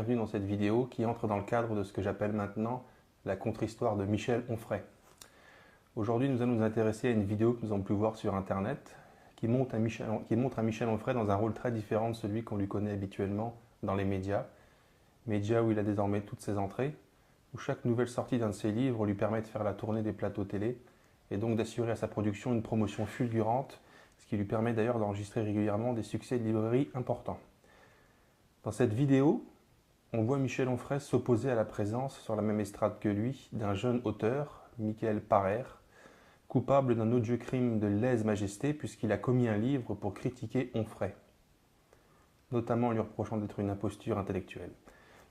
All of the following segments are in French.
bienvenue dans cette vidéo qui entre dans le cadre de ce que j'appelle maintenant la contre-histoire de Michel Onfray. Aujourd'hui, nous allons nous intéresser à une vidéo que nous avons pu voir sur internet qui montre un Michel Onfray dans un rôle très différent de celui qu'on lui connaît habituellement dans les médias où il a désormais toutes ses entrées, où chaque nouvelle sortie d'un de ses livres lui permet de faire la tournée des plateaux télé et donc d'assurer à sa production une promotion fulgurante, ce qui lui permet d'ailleurs d'enregistrer régulièrement des succès de librairie importants. Dans cette vidéo, on voit Michel Onfray s'opposer à la présence sur la même estrade que lui d'un jeune auteur, Michael Parer, coupable d'un odieux crime de lèse-majesté puisqu'il a commis un livre pour critiquer Onfray, notamment en lui reprochant d'être une imposture intellectuelle.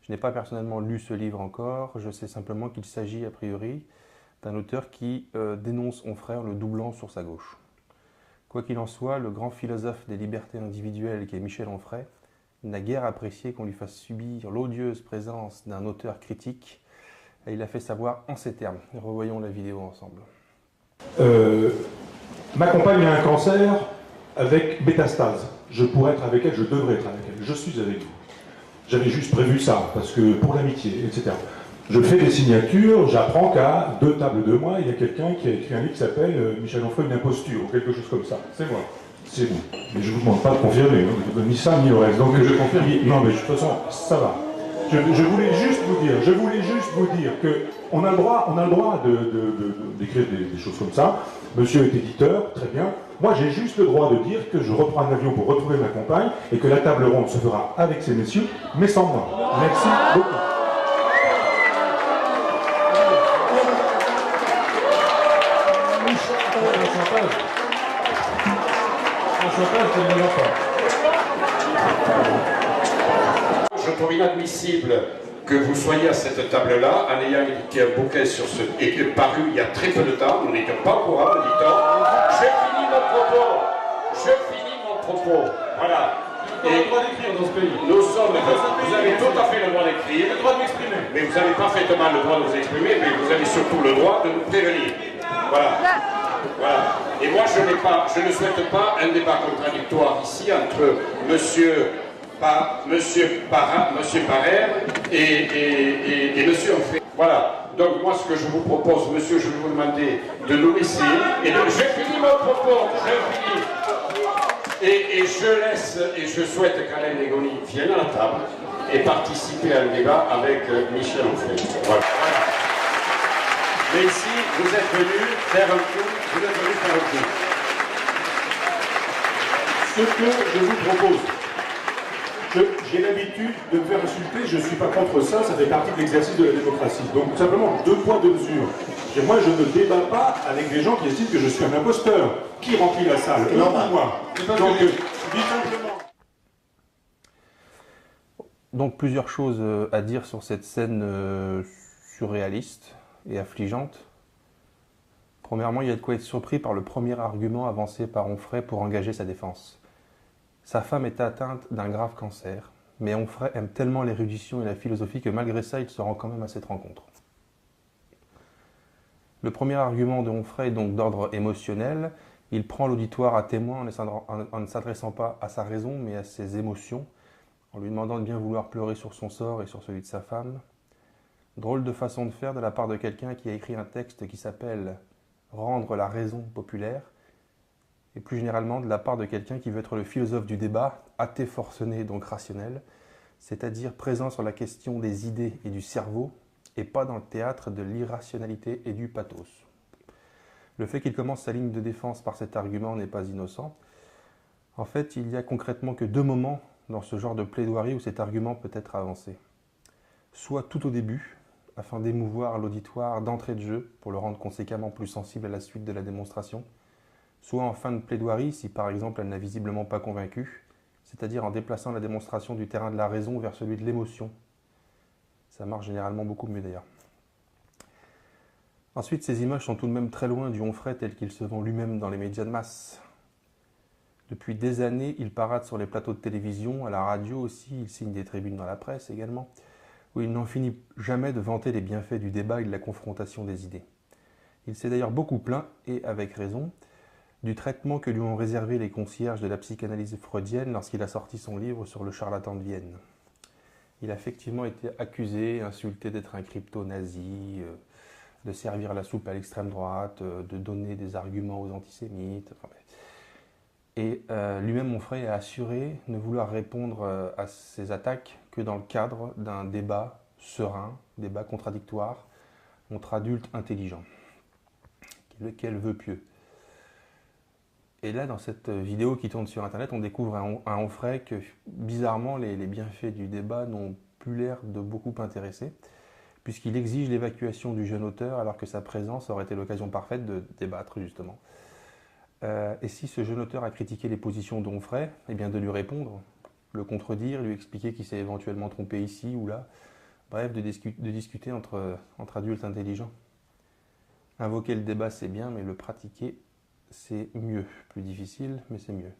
Je n'ai pas personnellement lu ce livre encore, je sais simplement qu'il s'agit a priori d'un auteur qui dénonce Onfray en le doublant sur sa gauche. Quoi qu'il en soit, le grand philosophe des libertés individuelles qu'est Michel Onfray n'a guère apprécié qu'on lui fasse subir l'odieuse présence d'un auteur critique, et il a fait savoir en ces termes. Revoyons la vidéo ensemble. Ma compagne a un cancer avec métastase. Je pourrais être avec elle, je devrais être avec elle. Je suis avec vous. J'avais juste prévu ça, parce que pour l'amitié, etc. Je fais des signatures, j'apprends qu'à 2 tables de moi, il y a quelqu'un qui a écrit un livre qui s'appelle Michel Onfray, une imposture, ou quelque chose comme ça. C'est moi. C'est vous. Mais je ne vous demande pas de confirmer, hein. Ni ça ni le reste. Donc je confirme. Non, mais de toute façon, ça va. Je voulais juste vous dire qu'on a le droit d'écrire des choses comme ça. Monsieur est éditeur, très bien. Moi, j'ai juste le droit de dire que je reprends un avion pour retrouver ma compagne et que la table ronde se fera avec ces messieurs, mais sans moi. Merci beaucoup. Je trouve inadmissible que vous soyez à cette table-là en ayant édité un bouquin sur ce et que paru il y a très peu de temps, nous n'étions pas au courant, dit-on. Je finis mon propos. Voilà. Vous avez le droit d'écrire dans ce pays. Vous avez tout à fait le droit d'écrire. Le droit de m'exprimer. Mais vous avez parfaitement le droit de vous exprimer, mais vous avez surtout le droit de nous prévenir. Voilà. Voilà. Et moi, je ne souhaite pas un débat contradictoire ici entre Monsieur Parer et Monsieur Onfray. Voilà. Donc moi, ce que je vous propose, monsieur, je vais vous demander de nous laisser. Et donc, j'ai fini mon propos. Et je souhaite qu'Alain Légoni vienne à la table et participer à un débat avec Michel Onfray. Voilà. Mais ici, vous êtes venu faire un coup. Ce que je vous propose, j'ai l'habitude de me faire insulter, je ne suis pas contre ça, ça fait partie de l'exercice de la démocratie. Donc simplement 2 poids 2 mesures. Et moi je ne débat pas avec des gens qui estiment que je suis un imposteur. Qui remplit la salle? Non, moi. Donc, dis simplement. Donc plusieurs choses à dire sur cette scène surréaliste et affligeante. Premièrement, il y a de quoi être surpris par le premier argument avancé par Onfray pour engager sa défense. Sa femme est atteinte d'un grave cancer, mais Onfray aime tellement l'érudition et la philosophie que malgré ça, il se rend quand même à cette rencontre. Le premier argument de Onfray est donc d'ordre émotionnel. Il prend l'auditoire à témoin en ne s'adressant pas à sa raison, mais à ses émotions, en lui demandant de bien vouloir pleurer sur son sort et sur celui de sa femme. Drôle de façon de faire de la part de quelqu'un qui a écrit un texte qui s'appelle « Rendre la raison populaire », et plus généralement de la part de quelqu'un qui veut être le philosophe du débat, athée forcené donc rationnel, c'est-à-dire présent sur la question des idées et du cerveau, et pas dans le théâtre de l'irrationalité et du pathos. Le fait qu'il commence sa ligne de défense par cet argument n'est pas innocent. En fait, il n'y a concrètement que 2 moments dans ce genre de plaidoirie où cet argument peut être avancé. Soit tout au début, afin d'émouvoir l'auditoire d'entrée de jeu, pour le rendre conséquemment plus sensible à la suite de la démonstration, soit en fin de plaidoirie, si par exemple elle n'a visiblement pas convaincu, c'est-à-dire en déplaçant la démonstration du terrain de la raison vers celui de l'émotion. Ça marche généralement beaucoup mieux d'ailleurs. Ensuite, ces images sont tout de même très loin du Onfray tel qu'il se vend lui-même dans les médias de masse. Depuis des années, il parade sur les plateaux de télévision, à la radio aussi, il signe des tribunes dans la presse également, où il n'en finit jamais de vanter les bienfaits du débat et de la confrontation des idées. Il s'est d'ailleurs beaucoup plaint, et avec raison, du traitement que lui ont réservé les concierges de la psychanalyse freudienne lorsqu'il a sorti son livre sur le charlatan de Vienne. Il a effectivement été accusé, insulté d'être un crypto-nazi, de servir la soupe à l'extrême droite, de donner des arguments aux antisémites. Enfin, et lui-même, Onfray, a assuré ne vouloir répondre à ces attaques que dans le cadre d'un débat serein, débat contradictoire entre adultes intelligents, lequel veut pieux. Et là, dans cette vidéo qui tourne sur Internet, on découvre un Onfray que, bizarrement, les bienfaits du débat n'ont plus l'air de beaucoup intéresser, puisqu'il exige l'évacuation du jeune auteur alors que sa présence aurait été l'occasion parfaite de débattre, justement. Et si ce jeune auteur a critiqué les positions d'Onfray, eh bien de lui répondre, le contredire, lui expliquer qu'il s'est éventuellement trompé ici ou là, bref, de discuter entre adultes intelligents. Invoquer le débat, c'est bien, mais le pratiquer, c'est mieux. Plus difficile, mais c'est mieux.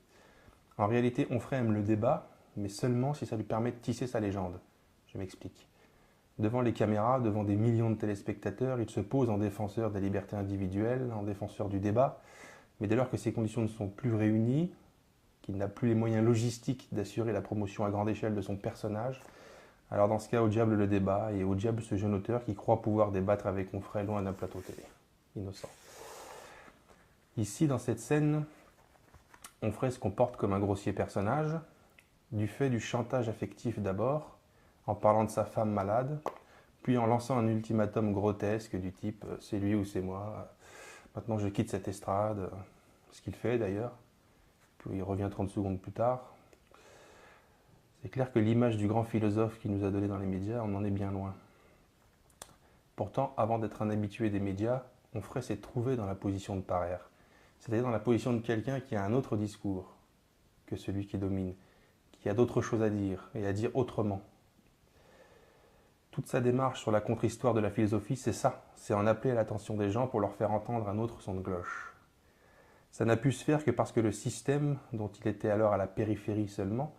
En réalité, Onfray aime le débat, mais seulement si ça lui permet de tisser sa légende. Je m'explique. Devant les caméras, devant des millions de téléspectateurs, il se pose en défenseur des libertés individuelles, en défenseur du débat, mais dès lors que ces conditions ne sont plus réunies, qu'il n'a plus les moyens logistiques d'assurer la promotion à grande échelle de son personnage, alors dans ce cas, au diable le débat, et au diable ce jeune auteur qui croit pouvoir débattre avec Onfray loin d'un plateau télé. Innocent. Ici, dans cette scène, Onfray se comporte comme un grossier personnage, du fait du chantage affectif d'abord, en parlant de sa femme malade, puis en lançant un ultimatum grotesque du type « c'est lui ou c'est moi ». Maintenant, je quitte cette estrade, ce qu'il fait d'ailleurs, puis il revient 30 secondes plus tard. C'est clair que l'image du grand philosophe qu'il nous a donné dans les médias, on en est bien loin. Pourtant, avant d'être un habitué des médias, Onfray s'est trouvé dans la position de paraire, c'est-à-dire dans la position de quelqu'un qui a un autre discours que celui qui domine, qui a d'autres choses à dire, et à dire autrement. Toute sa démarche sur la contre-histoire de la philosophie, c'est ça, c'est en appeler à l'attention des gens pour leur faire entendre un autre son de cloche. Ça n'a pu se faire que parce que le système, dont il était alors à la périphérie seulement,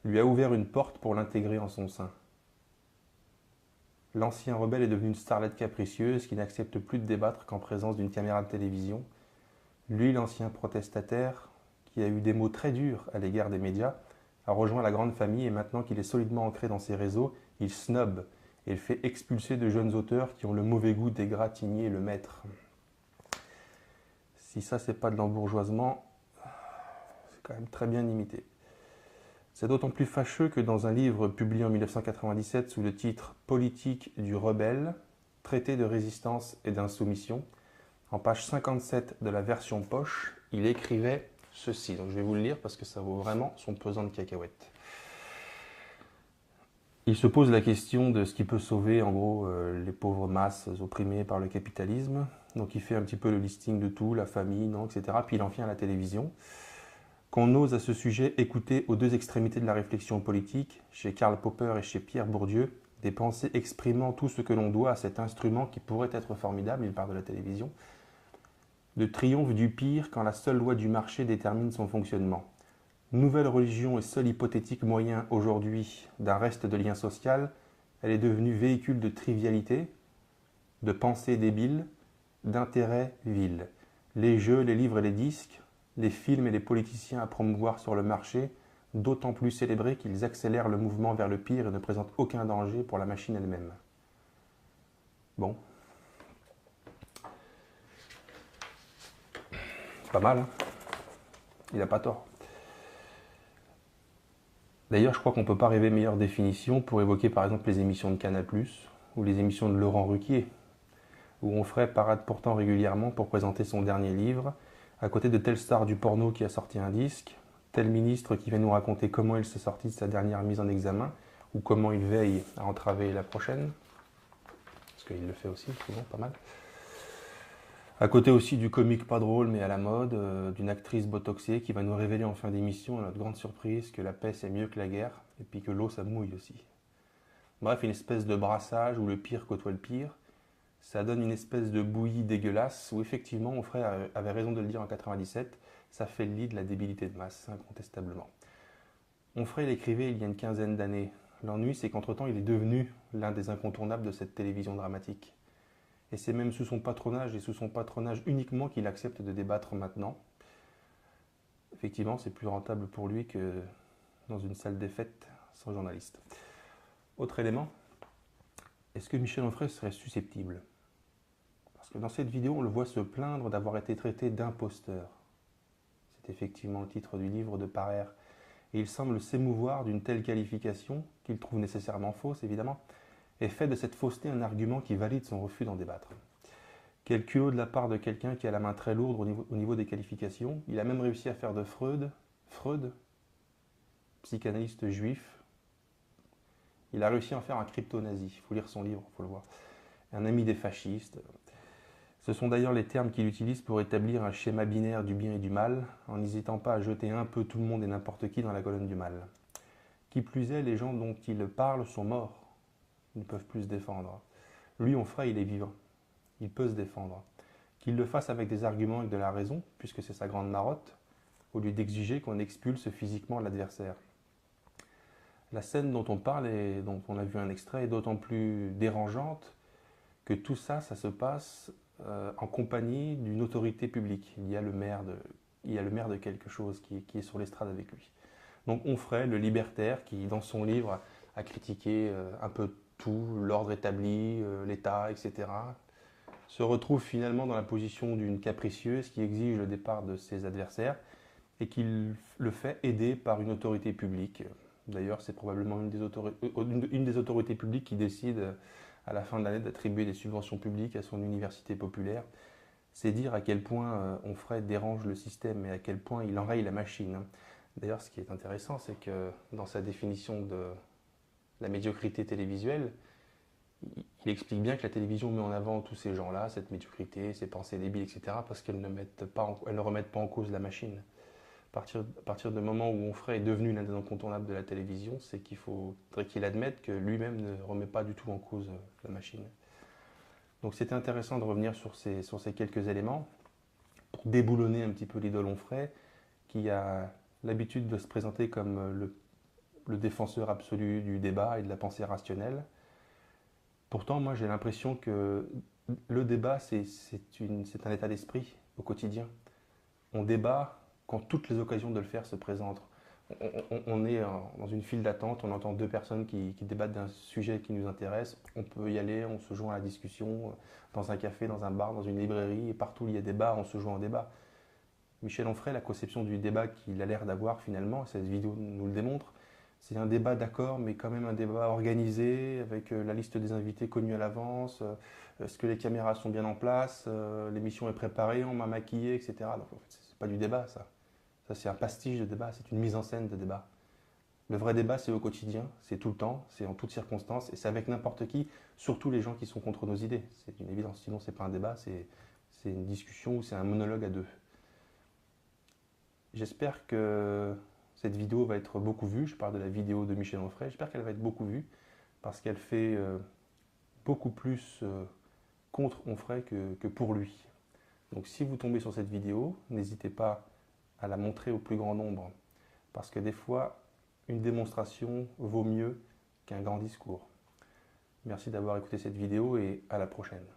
lui a ouvert une porte pour l'intégrer en son sein. L'ancien rebelle est devenu une starlette capricieuse qui n'accepte plus de débattre qu'en présence d'une caméra de télévision. Lui, l'ancien protestataire, qui a eu des mots très durs à l'égard des médias, a rejoint la grande famille et maintenant qu'il est solidement ancré dans ses réseaux, il snob et il fait expulser de jeunes auteurs qui ont le mauvais goût d'égratigner le maître. Si ça, c'est pas de l'embourgeoisement, c'est quand même très bien imité. C'est d'autant plus fâcheux que dans un livre publié en 1997 sous le titre « Politique du rebelle, traité de résistance et d'insoumission », en page 57 de la version poche, il écrivait ceci. Donc je vais vous le lire parce que ça vaut vraiment son pesant de cacahuètes. Il se pose la question de ce qui peut sauver en gros les pauvres masses opprimées par le capitalisme. Donc il fait un petit peu le listing de tout, la famille, non, etc. Puis il en vient à la télévision. Qu'on ose à ce sujet écouter aux deux extrémités de la réflexion politique, chez Karl Popper et chez Pierre Bourdieu, des pensées exprimant tout ce que l'on doit à cet instrument qui pourrait être formidable, il parle de la télévision, de triomphe du pire quand la seule loi du marché détermine son fonctionnement. Nouvelle religion et seul hypothétique moyen aujourd'hui d'un reste de lien social, elle est devenue véhicule de trivialité, de pensées débiles, d'intérêts vils. Les jeux, les livres et les disques, les films et les politiciens à promouvoir sur le marché, d'autant plus célébrés qu'ils accélèrent le mouvement vers le pire et ne présentent aucun danger pour la machine elle-même. Bon. Pas mal, hein. Il n'a pas tort. D'ailleurs, je crois qu'on ne peut pas rêver meilleure définition pour évoquer par exemple les émissions de Canal+, ou les émissions de Laurent Ruquier, où Onfray parade pourtant régulièrement pour présenter son dernier livre, à côté de telle star du porno qui a sorti un disque, tel ministre qui vient nous raconter comment il s'est sorti de sa dernière mise en examen, ou comment il veille à entraver la prochaine, parce qu'il le fait aussi souvent, pas mal. À côté aussi du comique pas drôle mais à la mode, d'une actrice botoxée qui va nous révéler en fin d'émission, à notre grande surprise, que la paix c'est mieux que la guerre, et puis que l'eau ça mouille aussi. Bref, une espèce de brassage où le pire côtoie le pire. Ça donne une espèce de bouillie dégueulasse où effectivement, Onfray avait raison de le dire en 97, ça fait le lit de la débilité de masse, incontestablement. Onfray l'écrivait il y a une quinzaine d'années. L'ennui, c'est qu'entre-temps, il est devenu l'un des incontournables de cette télévision dramatique. Et c'est même sous son patronage et sous son patronage uniquement qu'il accepte de débattre maintenant. Effectivement, c'est plus rentable pour lui que dans une salle des fêtes sans journaliste. Autre élément, est-ce que Michel Onfray serait susceptible? Parce que dans cette vidéo, on le voit se plaindre d'avoir été traité d'imposteur. C'est effectivement le titre du livre de Parer. Et il semble s'émouvoir d'une telle qualification, qu'il trouve nécessairement fausse évidemment, et fait de cette fausseté un argument qui valide son refus d'en débattre. Quel culot de la part de quelqu'un qui a la main très lourde au niveau des qualifications. Il a même réussi à faire de Freud, psychanalyste juif, il a réussi à en faire un crypto-nazi. Il faut lire son livre, il faut le voir. Un ami des fascistes. Ce sont d'ailleurs les termes qu'il utilise pour établir un schéma binaire du bien et du mal, en n'hésitant pas à jeter un peu tout le monde et n'importe qui dans la colonne du mal. Qui plus est, les gens dont il parle sont morts. Ils ne peuvent plus se défendre. Lui, Onfray, il est vivant. Il peut se défendre. Qu'il le fasse avec des arguments et de la raison, puisque c'est sa grande marotte, au lieu d'exiger qu'on expulse physiquement l'adversaire. La scène dont on parle et dont on a vu un extrait est d'autant plus dérangeante que tout ça, ça se passe en compagnie d'une autorité publique. Il y a le maire de quelque chose qui est sur l'estrade avec lui. Donc Onfray, le libertaire, qui dans son livre a critiqué un peu tout, l'ordre établi, l'État, etc., se retrouve finalement dans la position d'une capricieuse qui exige le départ de ses adversaires et qui le fait aider par une autorité publique. D'ailleurs, c'est probablement une des autorités publiques qui décide à la fin de l'année d'attribuer des subventions publiques à son université populaire. C'est dire à quel point Onfray dérange le système et à quel point il enraye la machine. D'ailleurs, ce qui est intéressant, c'est que dans sa définition de la médiocrité télévisuelle, il explique bien que la télévision met en avant tous ces gens-là, cette médiocrité, ces pensées débiles, etc., parce qu'elles ne remettent pas en cause la machine. À partir du moment où Onfray est devenu l'un des incontournables de la télévision, c'est qu'il faudrait qu'il admette que lui-même ne remet pas du tout en cause la machine. Donc c'était intéressant de revenir sur ces quelques éléments pour déboulonner un petit peu l'idole Onfray, qui a l'habitude de se présenter comme le défenseur absolu du débat et de la pensée rationnelle. Pourtant, moi j'ai l'impression que le débat, c'est un état d'esprit au quotidien. On débat quand toutes les occasions de le faire se présentent. On est dans une file d'attente, on entend deux personnes qui débattent d'un sujet qui nous intéresse, on peut y aller, on se joint à la discussion, dans un café, dans un bar, dans une librairie, et partout où il y a débat, on se joint en débat. Michel Onfray, la conception du débat qu'il a l'air d'avoir finalement, cette vidéo nous le démontre, c'est un débat d'accord, mais quand même un débat organisé, avec la liste des invités connue à l'avance, est-ce que les caméras sont bien en place, l'émission est préparée, on m'a maquillé, etc. Donc en fait, c'est pas du débat ça. Ça, c'est un pastiche de débat, c'est une mise en scène de débat. Le vrai débat, c'est au quotidien, c'est tout le temps, c'est en toutes circonstances, et c'est avec n'importe qui, surtout les gens qui sont contre nos idées. C'est une évidence, sinon c'est pas un débat, c'est une discussion ou c'est un monologue à deux. J'espère que cette vidéo va être beaucoup vue, je parle de la vidéo de Michel Onfray, j'espère qu'elle va être beaucoup vue, parce qu'elle fait beaucoup plus contre Onfray que pour lui. Donc si vous tombez sur cette vidéo, n'hésitez pas à la montrer au plus grand nombre. Parce que des fois, une démonstration vaut mieux qu'un grand discours. Merci d'avoir écouté cette vidéo et à la prochaine.